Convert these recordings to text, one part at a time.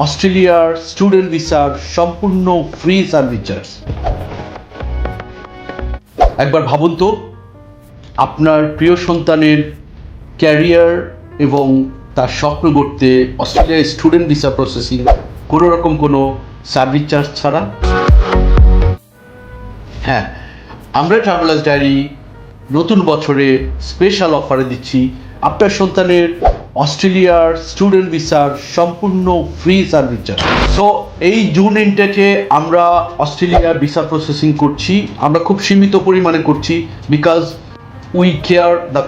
অস্ট্রেলিয়ার স্টুডেন্ট ভিসার সম্পূর্ণ ফ্রি সার্ভিস চার্জ। একবার ভাবুন তো, আপনার প্রিয় সন্তানের ক্যারিয়ার এবং তার স্বপ্ন গড়তে অস্ট্রেলিয়ার স্টুডেন্ট ভিসা প্রসেসিং কোনো রকম কোনো সার্ভিস চার্জ ছাড়া। হ্যাঁ, আমরা ট্রাভেলার্স ডায়েরি নতুন বছরে স্পেশাল অফারে দিচ্ছি আপনার সন্তানের অস্ট্রেলিয়ার স্টুডেন্ট ভিসার সম্পূর্ণ ফ্রি সার্ভিস চার্জ। সো এই জুন ইনটেকে আমরা অস্ট্রেলিয়া ভিসা প্রসেসিং করছি, আমরা খুব সীমিত পরিমাণে করছি, because we care the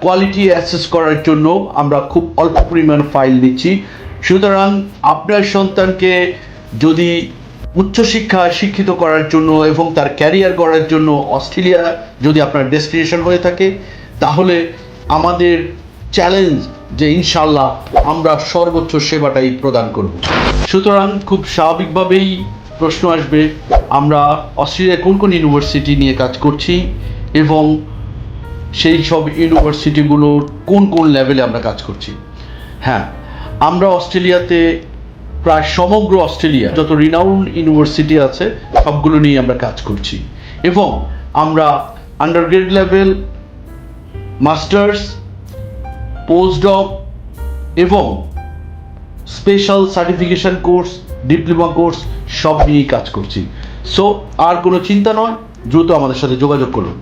quality assess করার জন্য আমরা খুব অল্প পরিমাণ ফাইল নিচ্ছি। সুতরাং আপনার সন্তানকে যদি উচ্চশিক্ষা শিক্ষিত করার জন্য এবং তার ক্যারিয়ার গড়ার জন্য অস্ট্রেলিয়া যদি আপনার ডেস্টিনেশন হয়ে থাকে, তাহলে আমাদের চ্যালেঞ্জ যে ইনশাল্লাহ আমরা সর্বোচ্চ সেবাটাই প্রদান করব। সুতরাং খুব স্বাভাবিকভাবেই প্রশ্ন আসবে, আমরা অস্ট্রেলিয়ার কোন কোন ইউনিভার্সিটি নিয়ে কাজ করছি এবং সেই সব ইউনিভার্সিটিগুলোর কোন কোন লেভেলে আমরা কাজ করছি। হ্যাঁ, আমরা অস্ট্রেলিয়াতে প্রায় সমগ্র অস্ট্রেলিয়া যত রিনাউন্ড ইউনিভার্সিটি আছে সবগুলো নিয়ে আমরা কাজ করছি এবং আমরা আন্ডারগ্রেড লেভেল, মাস্টার্স, পোস্টডক এবং special certification course, diploma course সব নিয়েই কাজ করছি। সো আর কোনো চিন্তা নয়, দ্রুত আমাদের সাথে যোগাযোগ করুন।